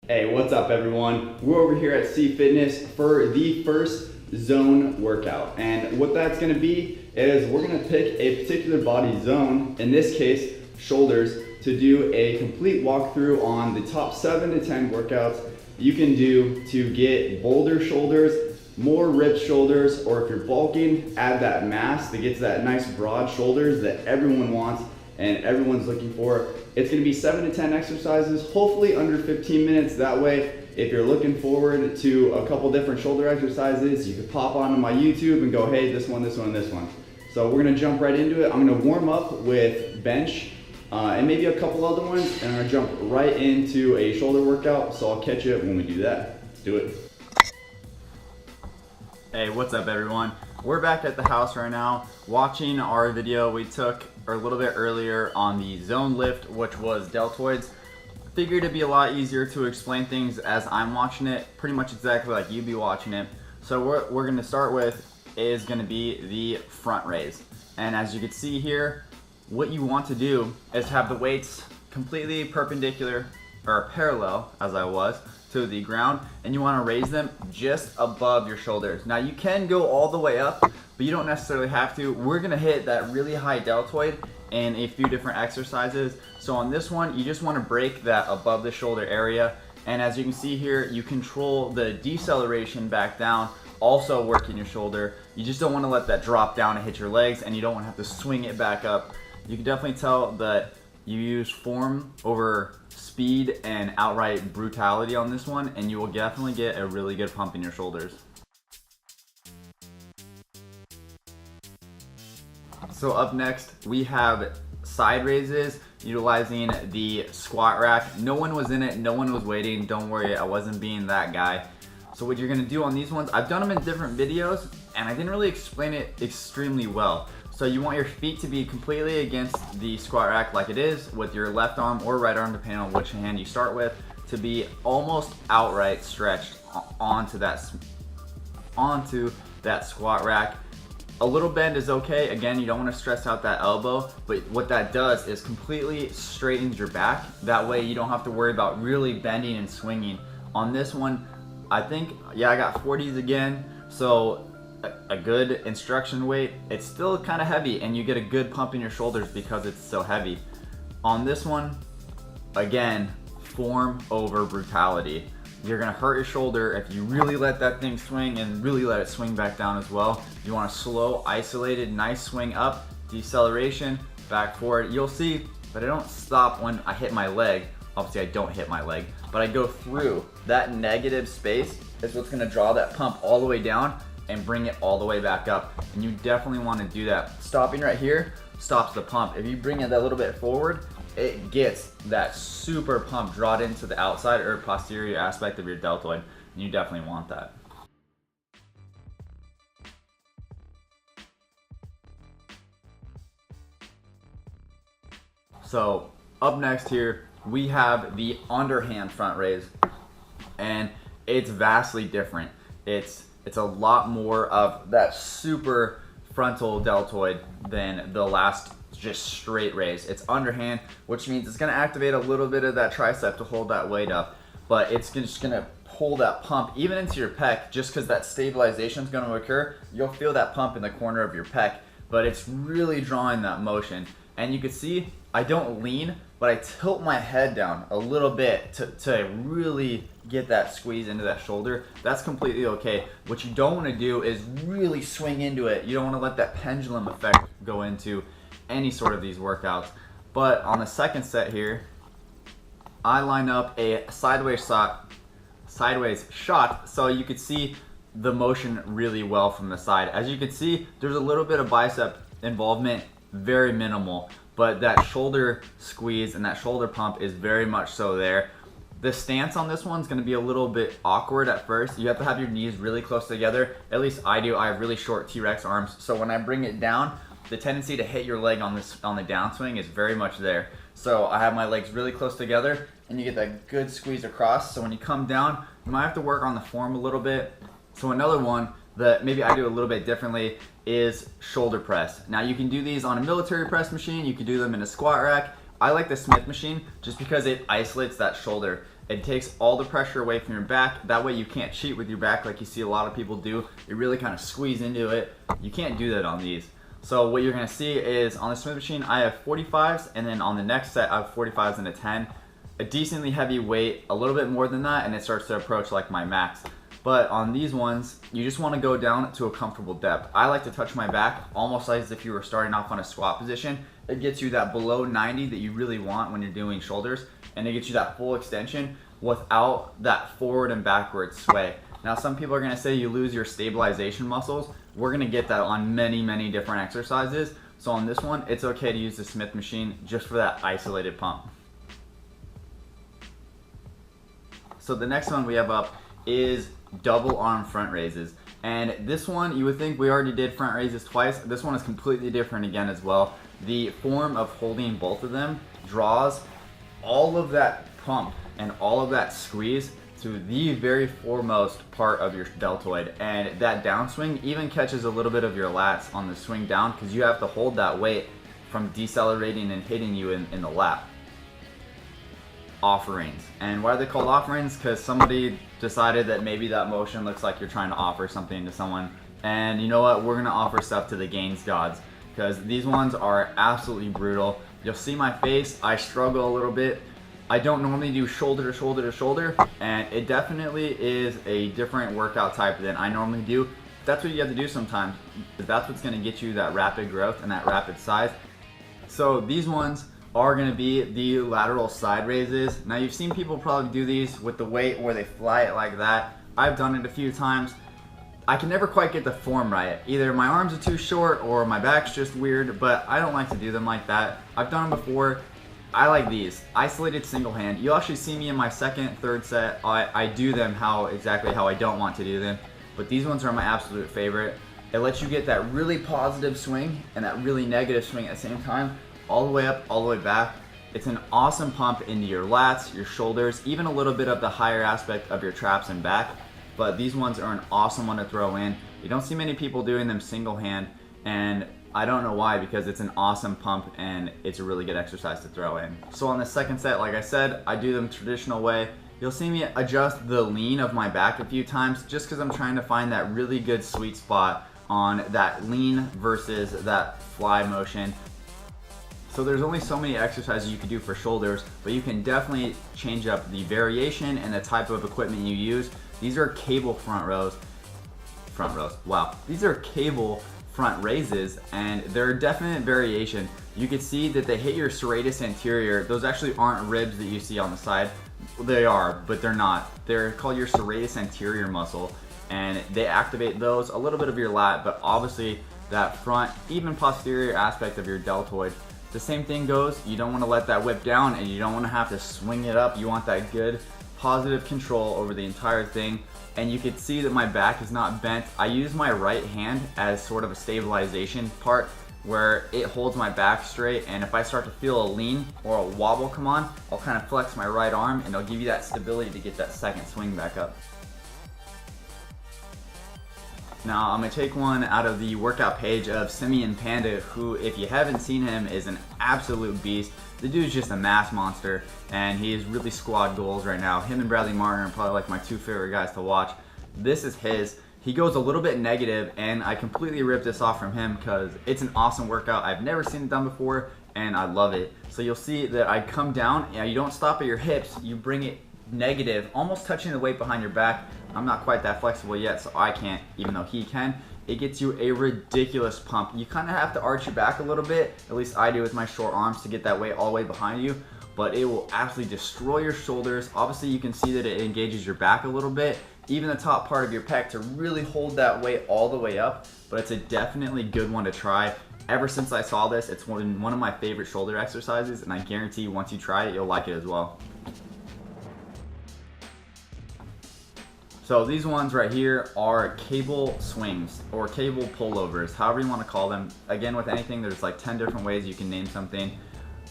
Hey, what's up everyone? We're over here at C Fitness for the first zone workout. And what that's gonna be is we're gonna pick a particular body zone, in this case, shoulders, to do a complete walkthrough on the top 7 to 10 workouts you can do to get bolder shoulders, more ripped shoulders, or if you're bulking, add that mass that gets that nice broad shoulders that everyone wants and everyone's looking for. It's gonna be 7 to 10 exercises, hopefully under 15 minutes. That way, if you're looking forward to a couple different shoulder exercises, you can pop onto my YouTube and go, hey, this one, this one, this one. So we're gonna jump right into it. I'm gonna warm up with bench and maybe a couple other ones, and I'm gonna jump right into a shoulder workout. So I'll catch you when we do that. Let's do it. Hey, what's up everyone? We're back at the house right now watching our video we took a little bit earlier on the zone lift, which was deltoids. Figured it'd be a lot easier to explain things as I'm watching it, pretty much exactly like you'd be watching it. So what we're gonna start with is gonna be the front raise. And as you can see here, what you want to do is have the weights completely perpendicular or parallel, as I was, to the ground, and you want to raise them just above your shoulders. Now you can go all the way up, but you don't necessarily have to. We're gonna hit that really high deltoid in a few different exercises. So on this one, you just want to break that above the shoulder area, and as you can see here, you control the deceleration back down, also working your shoulder. You just don't want to let that drop down and hit your legs, and you don't want to have to swing it back up. You can definitely tell that you use form over speed and outright brutality on this one, and you will definitely get a really good pump in your shoulders. So up next, we have side raises utilizing the squat rack. No one was in it, no one was waiting. Don't worry, I wasn't being that guy. So what you're gonna do on these ones, I've done them in different videos and I didn't really explain it extremely well. So you want your feet to be completely against the squat rack like it is, with your left arm or right arm, depending on which hand you start with, to be almost outright stretched onto that squat rack. A little bend is okay. Again, you don't want to stress out that elbow, but what that does is completely straightens your back. That way you don't have to worry about really bending and swinging. On this one, I think, yeah, I got 40s again. So a good instruction weight. It's still kind of heavy and you get a good pump in your shoulders because it's so heavy. On this one, again, form over brutality. You're gonna hurt your shoulder if you really let that thing swing and really let it swing back down as well. You want a slow, isolated, nice swing up, deceleration, back forward. You'll see that I don't stop when I hit my leg. Obviously I don't hit my leg, but I go through. That negative space is what's gonna draw that pump all the way down and bring it all the way back up. And you definitely want to do that. Stopping right here stops the pump. If you bring it a little bit forward, it gets that super pump drawn into the outside or posterior aspect of your deltoid, and you definitely want that. So up next here, we have the underhand front raise, and it's vastly different. It's a lot more of that super frontal deltoid than the last just straight raise. It's underhand, which means it's gonna activate a little bit of that tricep to hold that weight up, but it's just gonna pull that pump even into your pec. Just because that stabilization is gonna occur, you'll feel that pump in the corner of your pec, but it's really drawing that motion. And you can see I don't lean, but I tilt my head down a little bit to really get that squeeze into that shoulder. That's completely okay. What you don't want to do is really swing into it. You don't want to let that pendulum effect go into any sort of these workouts. But on the second set here, I line up a sideways shot so you could see the motion really well from the side. As you can see, there's a little bit of bicep involvement, very minimal, but that shoulder squeeze and that shoulder pump is very much so there. The stance on this one's gonna be a little bit awkward at first. You have to have your knees really close together. At least I do. I have really short T-Rex arms, so when I bring it down, the tendency to hit your leg on the downswing is very much there. So I have my legs really close together, and you get that good squeeze across. So when you come down, you might have to work on the form a little bit. So another one that maybe I do a little bit differently is shoulder press. Now you can do these on a military press machine, you can do them in a squat rack. I like the Smith machine just because it isolates that shoulder. It takes all the pressure away from your back. That way you can't cheat with your back like you see a lot of people do. You really kind of squeeze into it. You can't do that on these. So what you're gonna see is on the Smith machine, I have 45s, and then on the next set, I have 45s and a 10. A decently heavy weight, a little bit more than that, and it starts to approach like my max. But on these ones, you just wanna go down to a comfortable depth. I like to touch my back almost like as if you were starting off on a squat position. It gets you that below 90 that you really want when you're doing shoulders, and it gets you that full extension without that forward and backward sway. Now some people are gonna say you lose your stabilization muscles. We're gonna get that on many different exercises. So on this one, it's okay to use the Smith machine just for that isolated pump. So the next one we have up is double arm front raises. And this one, you would think we already did front raises twice. This one is completely different again as well. The form of holding both of them draws all of that pump and all of that squeeze to the very foremost part of your deltoid, and that downswing even catches a little bit of your lats on the swing down because you have to hold that weight from decelerating and hitting you in the lat. Offerings. And why are they called offerings? Because somebody decided that maybe that motion looks like you're trying to offer something to someone, and you know what, we're gonna offer stuff to the gains gods because these ones are absolutely brutal. You'll see my face, I struggle a little bit. I don't normally do shoulder to shoulder to shoulder, and it definitely is a different workout type than I normally do. That's what you have to do sometimes. That's what's gonna get you that rapid growth and that rapid size. So these ones are gonna be the lateral side raises. Now you've seen people probably do these with the weight where they fly it like that. I've done it a few times. I can never quite get the form right. Either my arms are too short or my back's just weird, but I don't like to do them like that. I've done them before. I like these, isolated single hand. You'll actually see me in my second, third set. I do them exactly how I don't want to do them, but these ones are my absolute favorite. It lets you get that really positive swing and that really negative swing at the same time, all the way up, all the way back. It's an awesome pump into your lats, your shoulders, even a little bit of the higher aspect of your traps and back, but these ones are an awesome one to throw in. You don't see many people doing them single hand, and I don't know why, because it's an awesome pump and it's a really good exercise to throw in. So on the second set, like I said, I do them traditional way. You'll see me adjust the lean of my back a few times just because I'm trying to find that really good sweet spot on that lean versus that fly motion. So there's only so many exercises you can do for shoulders, but you can definitely change up the variation and the type of equipment you use. These are cable front rows. Wow. These are cable front raises, and they're a definite variation. You can see that they hit your serratus anterior. Those actually aren't ribs that you see on the side. They are, but they're not. They're called your serratus anterior muscle, and they activate those, a little bit of your lat, but obviously that front, even posterior aspect of your deltoid. The same thing goes, you don't want to let that whip down and you don't want to have to swing it up. You want that good positive control over the entire thing. And you can see that my back is not bent. I use my right hand as sort of a stabilization part where it holds my back straight, and if I start to feel a lean or a wobble come on, I'll kind of flex my right arm and it'll give you that stability to get that second swing back up. Now I'm gonna take one out of the workout page of Simeon Panda, who, if you haven't seen him, is an absolute beast. The dude's just a mass monster, and he is really squad goals right now. Him and Bradley Martin are probably like my two favorite guys to watch. This is his. He goes a little bit negative, and I completely ripped this off from him because it's an awesome workout. I've never seen it done before, and I love it. So you'll see that I come down, and you don't stop at your hips, you bring it negative, almost touching the weight behind your back. I'm not quite that flexible yet, so I can't, even though he can. It gets you a ridiculous pump. You kind of have to arch your back a little bit, at least I do with my short arms, to get that weight all the way behind you, but it will absolutely destroy your shoulders. Obviously you can see that it engages your back a little bit, even the top part of your pec, to really hold that weight all the way up, but it's a definitely good one to try. Ever since I saw this, it's one of my favorite shoulder exercises, and I guarantee once you try it, you'll like it as well. So these ones right here are cable swings or cable pullovers, however you want to call them. Again, with anything, there's like 10 different ways you can name something.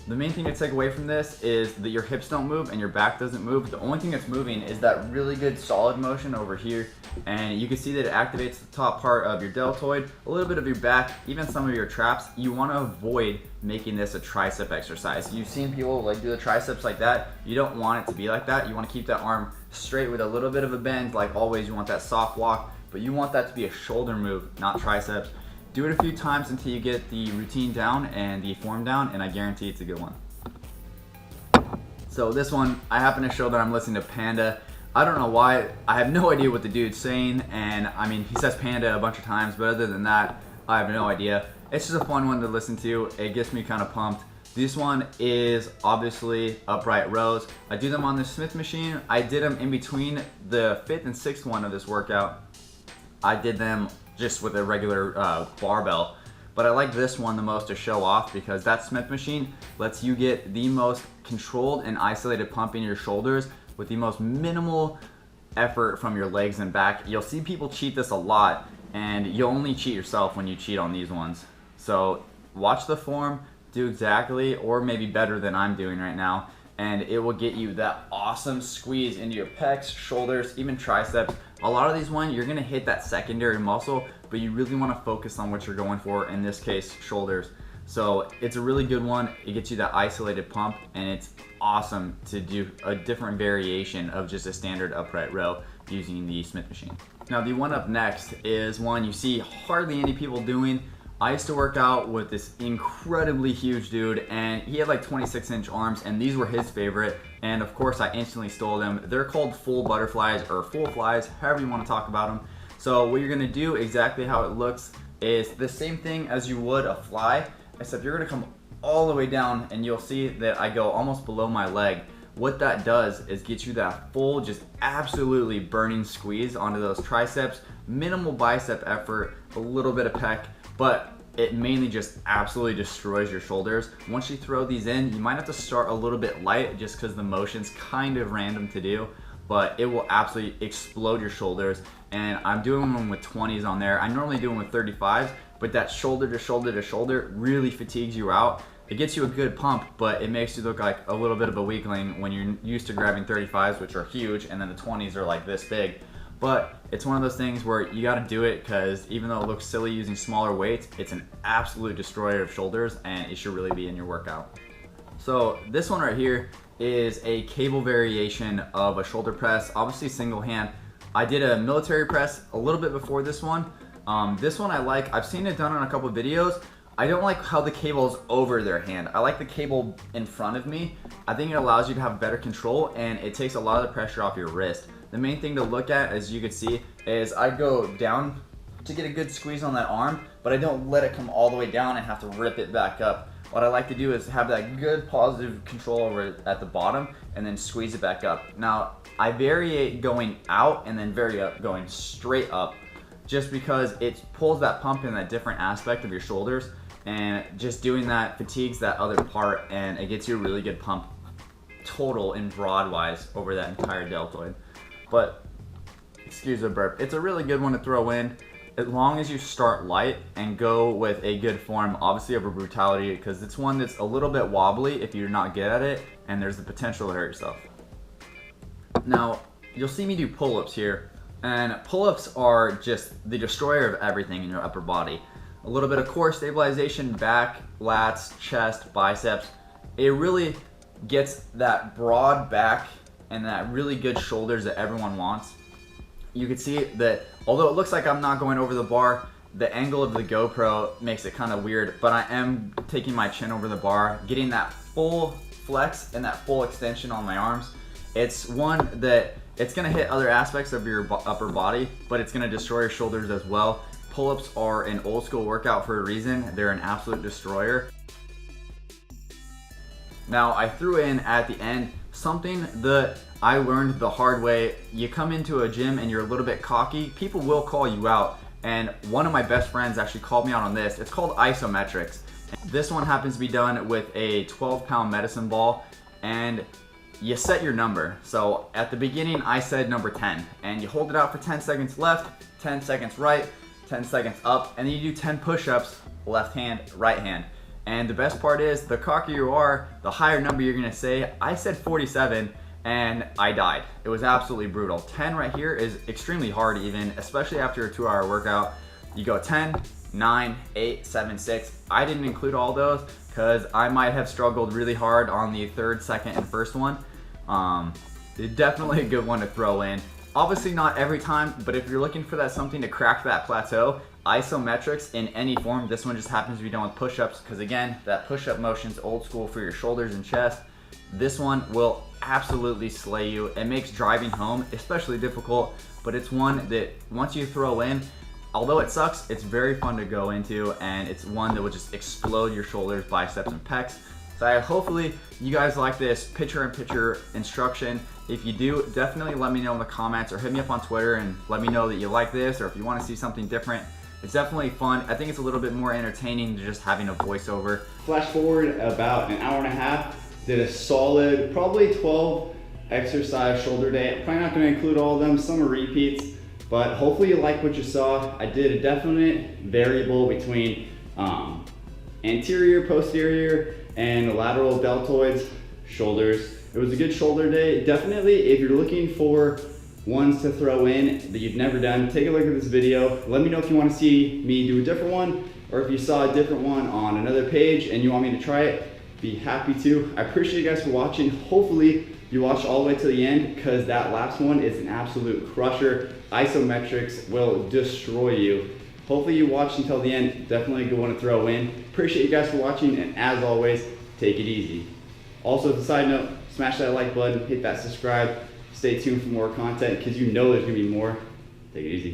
The main thing to take away from this is that your hips don't move and your back doesn't move. The only thing that's moving is that really good solid motion over here. And you can see that it activates the top part of your deltoid, a little bit of your back, even some of your traps. You want to avoid making this a tricep exercise. You've seen people like do the triceps like that. You don't want it to be like that. You want to keep that arm straight with a little bit of a bend. Like always, you want that soft walk, but you want that to be a shoulder move, not triceps. Do it a few times until you get the routine down and the form down, and I guarantee it's a good one. So this one, I happen to show that I'm listening to Panda. I don't know why, I have no idea what the dude's saying, and I mean, he says Panda a bunch of times, but other than that, I have no idea. It's just a fun one to listen to. It gets me kind of pumped. This one is obviously upright rows. I do them on the Smith machine. I did them in between the 5th and 6th one of this workout. I did them just with a regular barbell. But I like this one the most to show off because that Smith machine lets you get the most controlled and isolated pump in your shoulders with the most minimal effort from your legs and back. You'll see people cheat this a lot, and you'll only cheat yourself when you cheat on these ones. So watch the form, do exactly or maybe better than I'm doing right now, and it will get you that awesome squeeze into your pecs, shoulders, even triceps. A lot of these ones, you're gonna hit that secondary muscle, but you really wanna focus on what you're going for, in this case, shoulders. So it's a really good one. It gets you that isolated pump, and it's awesome to do a different variation of just a standard upright row using the Smith machine. Now the one up next is one you see hardly any people doing. I used to work out with this incredibly huge dude, and he had like 26-inch arms, and these were his favorite, and of course I instantly stole them. They're called full butterflies or full flies, however you want to talk about them. So what you're gonna do, exactly how it looks, is the same thing as you would a fly, except you're gonna come all the way down, and you'll see that I go almost below my leg. What that does is get you that full, just absolutely burning squeeze onto those triceps, minimal bicep effort, a little bit of pec, but it mainly just absolutely destroys your shoulders. Once you throw these in, you might have to start a little bit light just because the motion's kind of random to do, but it will absolutely explode your shoulders. And I'm doing them with 20s on there. I normally do them with 35s, but that shoulder to shoulder to shoulder really fatigues you out. It gets you a good pump, but it makes you look like a little bit of a weakling when you're used to grabbing 35s, which are huge, and then the 20s are like this big. But it's one of those things where you gotta do it because even though it looks silly using smaller weights, it's an absolute destroyer of shoulders, and it should really be in your workout. So this one right here is a cable variation of a shoulder press, obviously single hand. I did a military press a little bit before this one. This one I like. I've seen it done on a couple videos. I don't like how the cable is over their hand. I like the cable in front of me. I think it allows you to have better control, and it takes a lot of the pressure off your wrist. The main thing to look at, as you can see, is I go down to get a good squeeze on that arm, but I don't let it come all the way down and have to rip it back up. What I like to do is have that good positive control over at the bottom and then squeeze it back up. Now, I variate going out and then vary up going straight up, just because it pulls that pump in that different aspect of your shoulders, and just doing that fatigues that other part, and it gets you a really good pump total and broad wise over that entire deltoid. But excuse the burp, it's a really good one to throw in as long as you start light and go with a good form, obviously over brutality, because it's one that's a little bit wobbly if you're not good at it, and there's the potential to hurt yourself. Now you'll see me do pull-ups here, and pull-ups are just the destroyer of everything in your upper body. A little bit of core stabilization, back, lats, chest, biceps. It really gets that broad back and that really good shoulders that everyone wants. You can see that although it looks like I'm not going over the bar, the angle of the GoPro makes it kind of weird, but I am taking my chin over the bar, getting that full flex and that full extension on my arms. It's one that it's gonna hit other aspects of your upper body, but it's gonna destroy your shoulders as well. Pull-ups are an old school workout for a reason. They're an absolute destroyer. Now I threw in at the end something that I learned the hard way. You come into a gym and you're a little bit cocky, people will call you out. And one of my best friends actually called me out on this. It's called isometrics. This one happens to be done with a 12-pound medicine ball, and you set your number. So at the beginning I said number 10, and you hold it out for 10 seconds left, 10 seconds right, 10 seconds up, and then you do 10 push-ups, left hand, right hand. And the best part is, the cockier you are, the higher number you're gonna say. I said 47 and I died. It was absolutely brutal. 10 right here is extremely hard even, especially after a 2-hour workout. You go 10, 9, 8, 7, 6. I didn't include all those because I might have struggled really hard on the third, second, and first one. Definitely a good one to throw in. Obviously not every time, but if you're looking for that something to crack that plateau, isometrics in any form. This one just happens to be done with push-ups because again, that push-up motion's old school for your shoulders and chest. This one will absolutely slay you. It makes driving home especially difficult, but it's one that once you throw in, although it sucks, it's very fun to go into, and it's one that will just explode your shoulders, biceps, and pecs. So hopefully you guys like this picture-in-picture instruction. If you do, definitely let me know in the comments or hit me up on Twitter and let me know that you like this, or if you want to see something different. It's definitely fun. I think it's a little bit more entertaining than just having a voiceover. Flash forward about an hour and a half, did a solid, probably 12 exercise shoulder day. I'm probably not gonna include all of them, some are repeats, but hopefully you like what you saw. I did a definite variable between anterior, posterior, and lateral deltoids, shoulders. It was a good shoulder day. Definitely, if you're looking for ones to throw in that you've never done, take a look at this video. Let me know if you want to see me do a different one, or if you saw a different one on another page and you want me to try it, be happy to. I appreciate you guys for watching. Hopefully you watched all the way to the end, because that last one is an absolute crusher. Isometrics will destroy you. Hopefully you watched until the end. Definitely a good one to throw in. Appreciate you guys for watching, and as always, take it easy. Also, as a side note, smash that like button, hit that subscribe. Stay tuned for more content, because you know there's gonna be more. Take it easy.